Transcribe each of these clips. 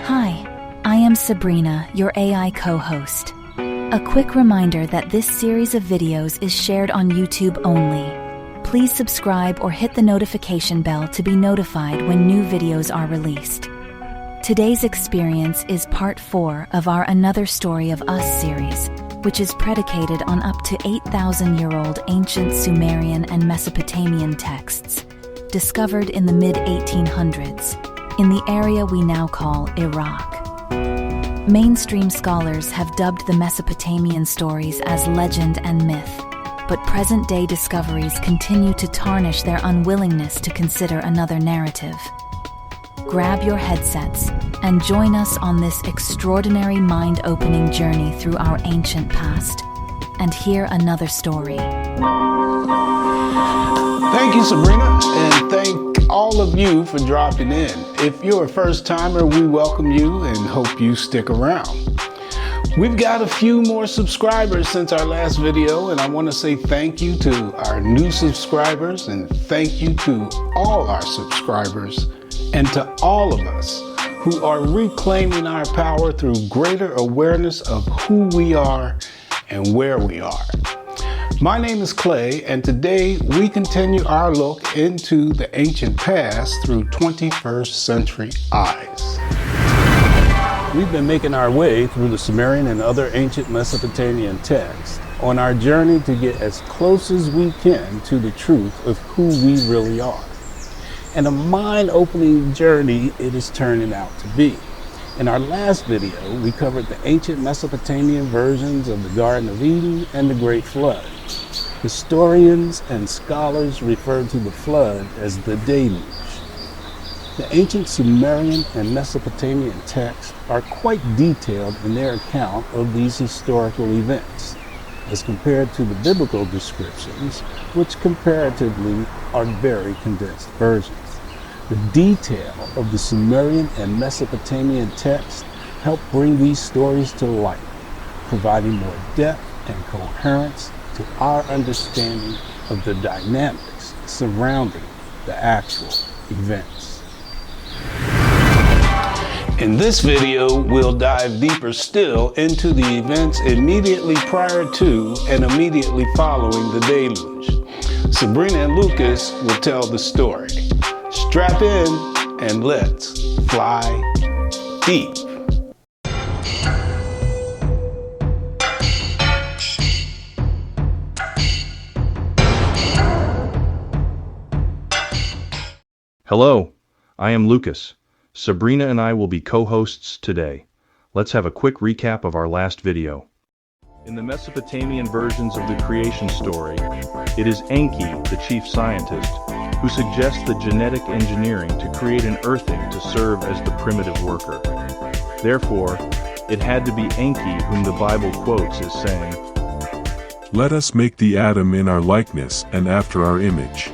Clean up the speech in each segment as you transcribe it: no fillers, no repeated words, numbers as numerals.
Hi, I am Sabrina, your AI co-host. A quick reminder that this series of videos is shared on YouTube only. Please subscribe or hit the notification bell to be notified when new videos are released. Today's experience is part 4 of our Another Story of Us series, which is predicated on up to 8,000-year-old ancient Sumerian and Mesopotamian texts, discovered in the mid-1800s, in the area we now call Iraq. Mainstream scholars have dubbed the Mesopotamian stories as legend and myth, but present-day discoveries continue to tarnish their unwillingness to consider another narrative. Grab your headsets and join us on this extraordinary mind-opening journey through our ancient past and hear another story. Thank you, Sabrina, and thank all of you for dropping in. If you're a first-timer, we welcome you and hope you stick around. We've got a few more subscribers since our last video, and I want to say thank you to our new subscribers and thank you to all our subscribers and to all of us who are reclaiming our power through greater awareness of who we are and where we are. My name is Clay, and today we continue our look into the ancient past through 21st century eyes. We've been making our way through the Sumerian and other ancient Mesopotamian texts on our journey to get as close as we can to the truth of who we really are. And a mind-opening journey it is turning out to be. In our last video, we covered the ancient Mesopotamian versions of the Garden of Eden and the Great Flood. Historians and scholars refer to the flood as the Deluge. The ancient Sumerian and Mesopotamian texts are quite detailed in their account of these historical events, as compared to the biblical descriptions, which comparatively are very condensed versions. The detail of the Sumerian and Mesopotamian texts help bring these stories to light, providing more depth and coherence to our understanding of the dynamics surrounding the actual events. In this video, we'll dive deeper still into the events immediately prior to and immediately following the deluge. Sabrina and Lucas will tell the story. Strap in and let's fly deep. Hello, I am Lucas. Sabrina and I will be co-hosts today. Let's have a quick recap of our last video. In the Mesopotamian versions of the creation story, it is Enki, the chief scientist, who suggests the genetic engineering to create an earthing to serve as the primitive worker. Therefore, it had to be Enki whom the Bible quotes as saying, "Let us make the atom in our likeness and after our image."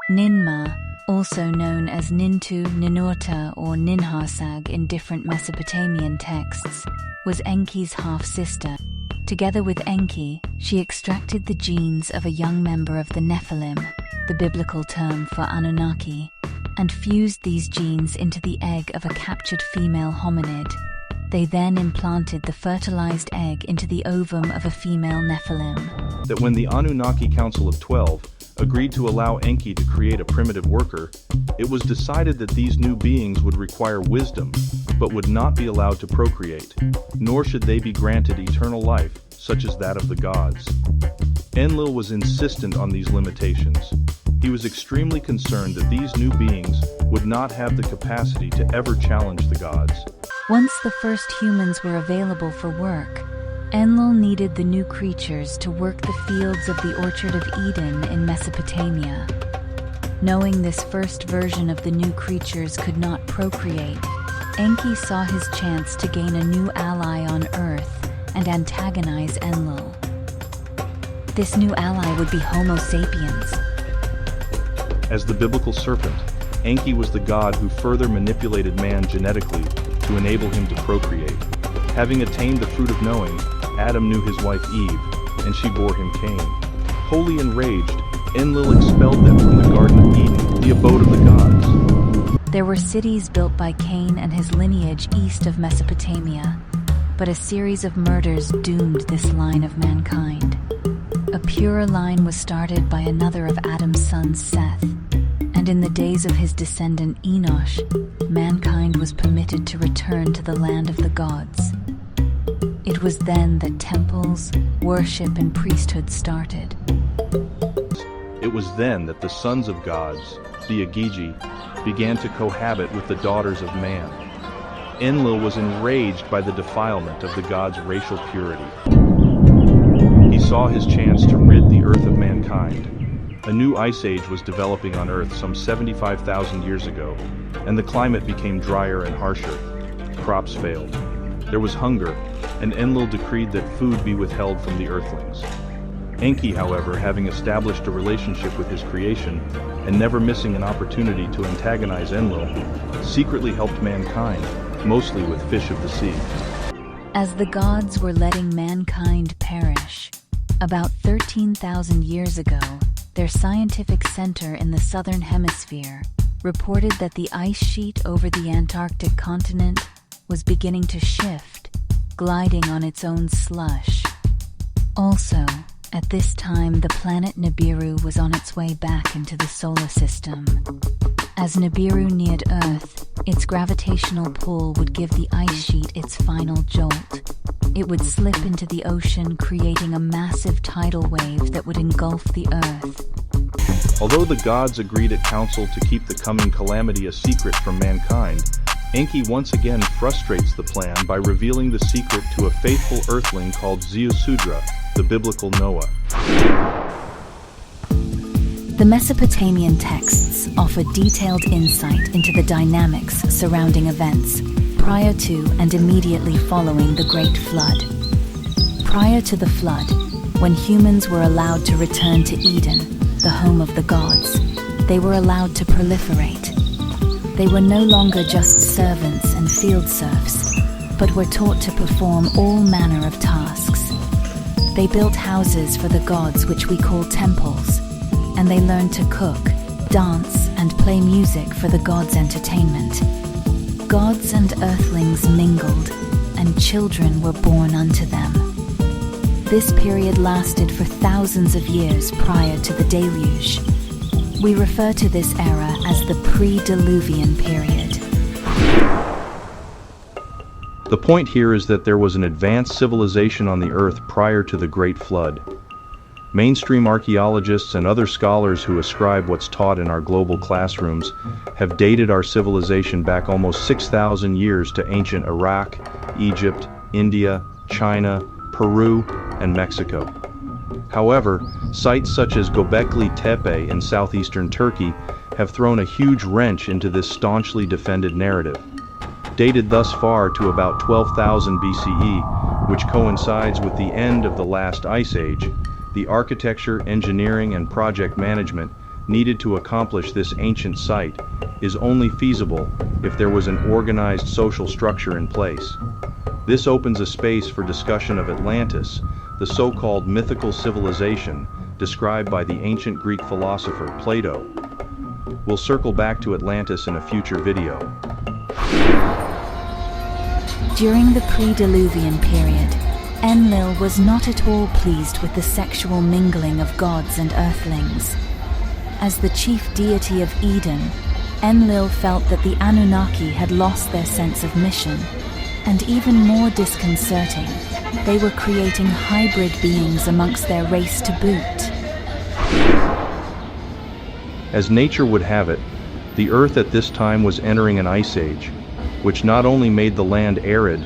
Enuma, also known as Nintu, Ninurta, or Ninharsag in different Mesopotamian texts, was Enki's half-sister. Together with Enki, she extracted the genes of a young member of the Nephilim, the biblical term for Anunnaki, and fused these genes into the egg of a captured female hominid. They then implanted the fertilized egg into the ovum of a female Nephilim. That when the Anunnaki Council of 12 agreed to allow Enki to create a primitive worker, it was decided that these new beings would require wisdom, but would not be allowed to procreate, nor should they be granted eternal life, such as that of the gods. Enlil was insistent on these limitations. He was extremely concerned that these new beings would not have the capacity to ever challenge the gods. Once the first humans were available for work, Enlil needed the new creatures to work the fields of the Orchard of Eden in Mesopotamia. Knowing this first version of the new creatures could not procreate, Enki saw his chance to gain a new ally on Earth and antagonize Enlil. This new ally would be Homo sapiens. As the biblical serpent, Enki was the god who further manipulated man genetically to enable him to procreate. Having attained the fruit of knowing, Adam knew his wife Eve, and she bore him Cain. Wholly enraged, Enlil expelled them from the Garden of Eden, the abode of the gods. There were cities built by Cain and his lineage east of Mesopotamia, but a series of murders doomed this line of mankind. A purer line was started by another of Adam's sons, Seth, and in the days of his descendant Enosh, mankind was permitted to return to the land of the gods. It was then that temples, worship, and priesthood started. It was then that the sons of gods, the Agigi, began to cohabit with the daughters of man. Enlil was enraged by the defilement of the gods' racial purity. He saw his chance to rid the earth of mankind. A new ice age was developing on Earth some 75,000 years ago, and the climate became drier and harsher. Crops failed. There was hunger, and Enlil decreed that food be withheld from the earthlings. Enki, however, having established a relationship with his creation, and never missing an opportunity to antagonize Enlil, secretly helped mankind, mostly with fish of the sea. As the gods were letting mankind perish, about 13,000 years ago, their scientific center in the southern hemisphere reported that the ice sheet over the Antarctic continent was beginning to shift, gliding on its own slush. Also, at this time, the planet Nibiru was on its way back into the solar system. As Nibiru neared Earth, its gravitational pull would give the ice sheet its final jolt. It would slip into the ocean, creating a massive tidal wave that would engulf the Earth. Although the gods agreed at council to keep the coming calamity a secret from mankind, Enki once again frustrates the plan by revealing the secret to a faithful earthling called Zeusudra, the biblical Noah. The Mesopotamian texts offer detailed insight into the dynamics surrounding events prior to and immediately following the Great Flood. Prior to the flood, when humans were allowed to return to Eden, the home of the gods, they were allowed to proliferate. They were no longer just servants and field serfs, but were taught to perform all manner of tasks. They built houses for the gods, which we call temples, and they learned to cook, dance, and play music for the gods' entertainment. Gods and earthlings mingled, and children were born unto them. This period lasted for thousands of years prior to the Deluge. We refer to this era as the pre-Diluvian period. The point here is that there was an advanced civilization on the Earth prior to the Great Flood. Mainstream archaeologists and other scholars who ascribe what's taught in our global classrooms have dated our civilization back almost 6,000 years to ancient Iraq, Egypt, India, China, Peru, and Mexico. However, sites such as Göbekli Tepe in southeastern Turkey have thrown a huge wrench into this staunchly defended narrative. Dated thus far to about 12,000 BCE, which coincides with the end of the last ice age, the architecture, engineering, and project management needed to accomplish this ancient site is only feasible if there was an organized social structure in place. This opens a space for discussion of Atlantis, the so-called mythical civilization described by the ancient Greek philosopher Plato. We'll circle back to Atlantis in a future video. During the pre-Diluvian period, Enlil was not at all pleased with the sexual mingling of gods and earthlings. As the chief deity of Eden, Enlil felt that the Anunnaki had lost their sense of mission, and even more disconcerting, they were creating hybrid beings amongst their race to boot. As nature would have it, the Earth at this time was entering an ice age, which not only made the land arid,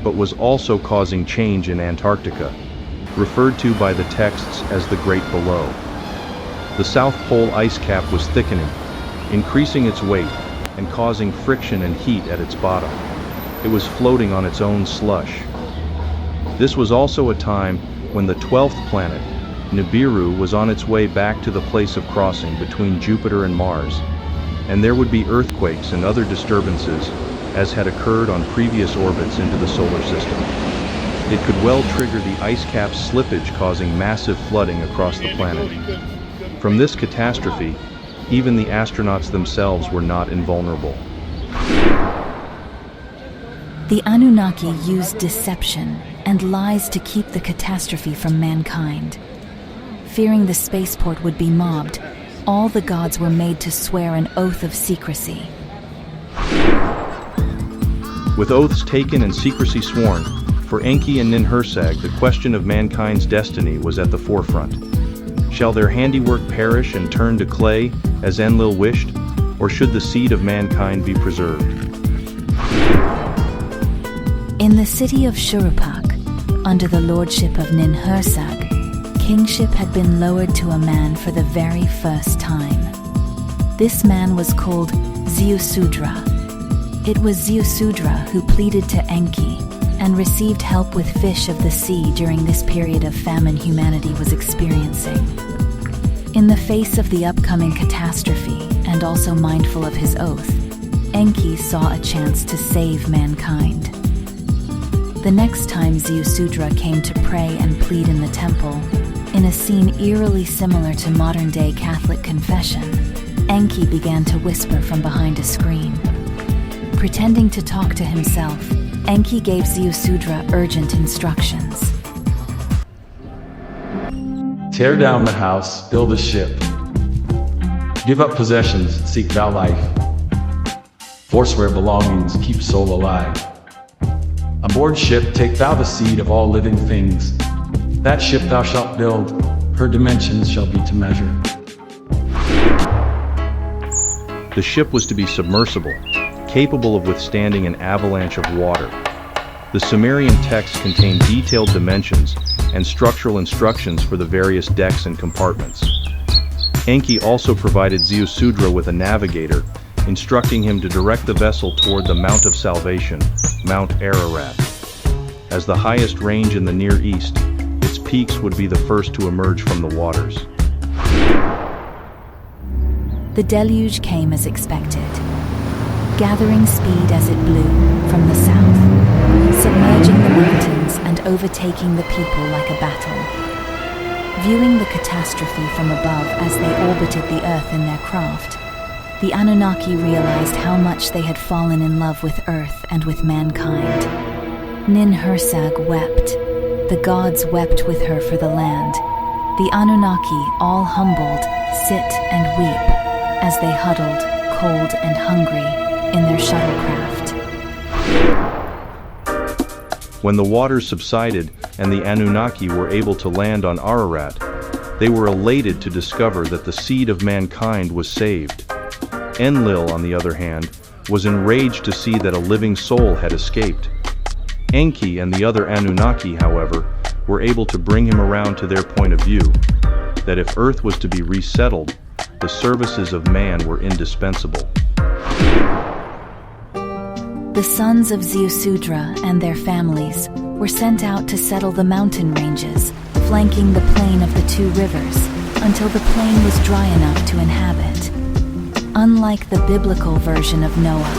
but was also causing change in Antarctica, referred to by the texts as the Great Below. The South Pole ice cap was thickening, increasing its weight and causing friction and heat at its bottom. It was floating on its own slush. This was also a time when the 12th planet, Nibiru, was on its way back to the place of crossing between Jupiter and Mars, and there would be earthquakes and other disturbances as had occurred on previous orbits into the solar system. It could well trigger the ice cap's slippage, causing massive flooding across the planet. From this catastrophe, Even the astronauts themselves were not invulnerable. The Anunnaki used deception and lies to keep the catastrophe from mankind. Fearing the spaceport would be mobbed, all the gods were made to swear an oath of secrecy. With oaths taken and secrecy sworn, for Enki and Ninhursag, the question of mankind's destiny was at the forefront. Shall their handiwork perish and turn to clay, as Enlil wished, or should the seed of mankind be preserved? In the city of Shurupak, under the lordship of Ninhursag, kingship had been lowered to a man for the very first time. This man was called Zeusudra. It was Zeusudra who pleaded to Enki and received help with fish of the sea during this period of famine humanity was experiencing. In the face of the upcoming catastrophe, and also mindful of his oath, Enki saw a chance to save mankind. The next time Zeusudra came to pray and plead in the temple, in a scene eerily similar to modern-day Catholic confession, Enki began to whisper from behind a screen. Pretending to talk to himself, Enki gave Zeusudra urgent instructions. Tear down the house, build a ship. Give up possessions, seek thou life. Forswear belongings, keep soul alive. Aboard ship, take thou the seed of all living things. That ship thou shalt build, her dimensions shall be to measure. The ship was to be submersible, capable of withstanding an avalanche of water. The Sumerian text contained detailed dimensions and structural instructions for the various decks and compartments. Enki also provided Zeusudra with a navigator, instructing him to direct the vessel toward the Mount of Salvation, Mount Ararat. As the highest range in the Near East, its peaks would be the first to emerge from the waters. The deluge came as expected, gathering speed as it blew from the south, submerging the mountains and overtaking the people like a battle. Viewing the catastrophe from above as they orbited the Earth in their craft, the Anunnaki realized how much they had fallen in love with Earth and with mankind. Ninhursag wept. The gods wept with her for the land. The Anunnaki, all humbled, sit and weep as they huddled, cold and hungry, in their shuttlecraft. When the waters subsided and the Anunnaki were able to land on Ararat, they were elated to discover that the seed of mankind was saved. Enlil, on the other hand, was enraged to see that a living soul had escaped. Enki and the other Anunnaki, however, were able to bring him around to their point of view, that if Earth was to be resettled, the services of man were indispensable. The sons of Zeusudra and their families were sent out to settle the mountain ranges, flanking the plain of the two rivers, until the plain was dry enough to inhabit. Unlike the biblical version of Noah,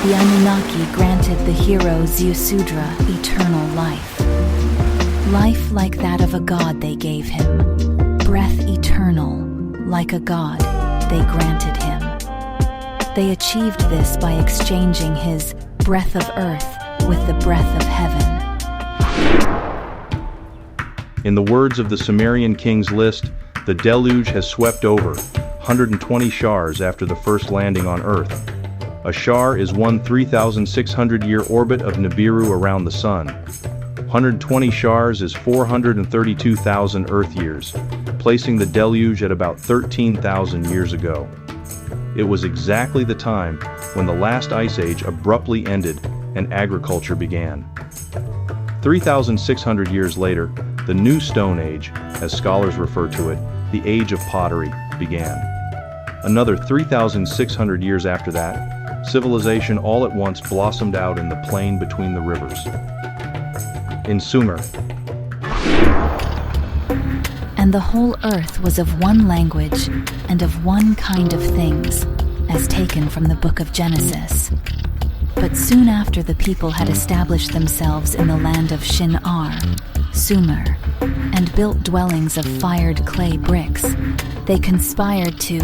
the Anunnaki granted the hero Zeusudra eternal life. Life like that of a god they gave him. Breath eternal, like a god, they granted him. They achieved this by exchanging his breath of earth with the breath of heaven. In the words of the Sumerian king's list, the deluge has swept over 120 shars after the first landing on Earth. A shar is one 3,600-year orbit of Nibiru around the Sun. 120 shars is 432,000 Earth years, placing the deluge at about 13,000 years ago. It was exactly the time when the last ice age abruptly ended and agriculture began. 3,600 years later, the new Stone Age, as scholars refer to it, the Age of Pottery, began. Another 3,600 years after that, civilization all at once blossomed out in the plain between the rivers. In Sumer. And the whole earth was of one language and of one kind of things, as taken from the book of Genesis. But soon after the people had established themselves in the land of Shinar, Sumer, and built dwellings of fired clay bricks, they conspired to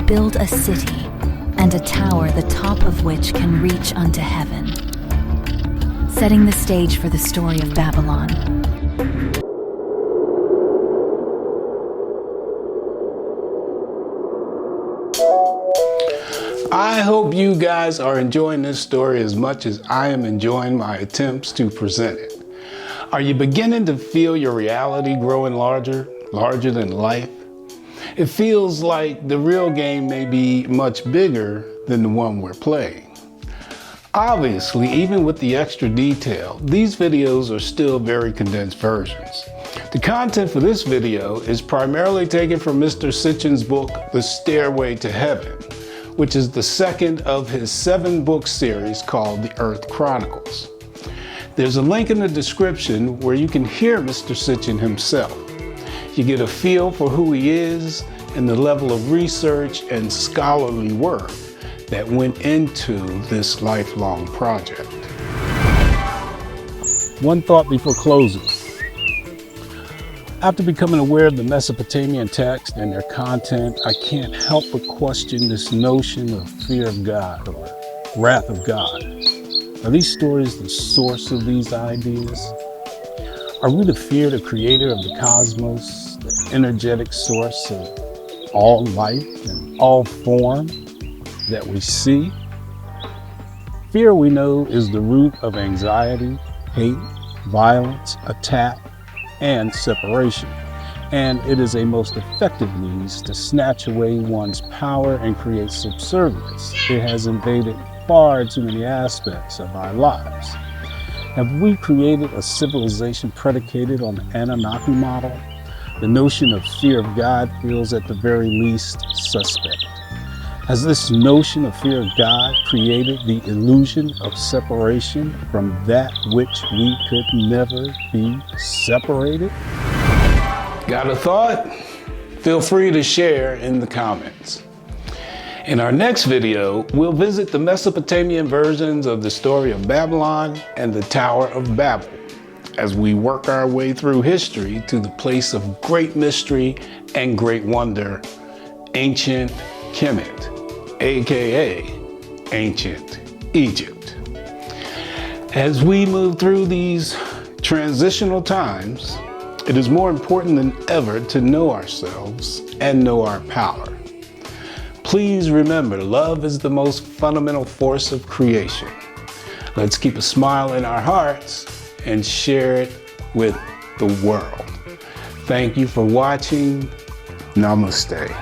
build a city and a tower the top of which can reach unto heaven. Setting the stage for the story of Babylon. I hope you guys are enjoying this story as much as I am enjoying my attempts to present it. Are you beginning to feel your reality growing larger than life? It feels like the real game may be much bigger than the one we're playing. Obviously, even with the extra detail, these videos are still very condensed versions. The content for this video is primarily taken from Mr. Sitchin's book, The Stairway to Heaven, which is the second of his 7-book series called The Earth Chronicles. There's a link in the description where you can hear Mr. Sitchin himself. You get a feel for who he is and the level of research and scholarly work that went into this lifelong project. One thought before closing. After becoming aware of the Mesopotamian text and their content, I can't help but question this notion of fear of God or wrath of God. Are these stories the source of these ideas? Are we to fear the creator of the cosmos, the energetic source of all life and all form that we see? Fear, we know, is the root of anxiety, hate, violence, attack, and separation. And it is a most effective means to snatch away one's power and create subservience. It has invaded far too many aspects of our lives. Have we created a civilization predicated on the Anunnaki model? The notion of fear of God feels at the very least suspect. Has this notion of fear of God created the illusion of separation from that which we could never be separated? Got a thought? Feel free to share in the comments. In our next video, we'll visit the Mesopotamian versions of the story of Babylon and the Tower of Babel, as we work our way through history to the place of great mystery and great wonder, ancient Kemet, aka ancient Egypt. As we move through these transitional times, it is more important than ever to know ourselves and know our power. Please remember, love is the most fundamental force of creation. Let's keep a smile in our hearts and share it with the world. Thank you for watching. Namaste.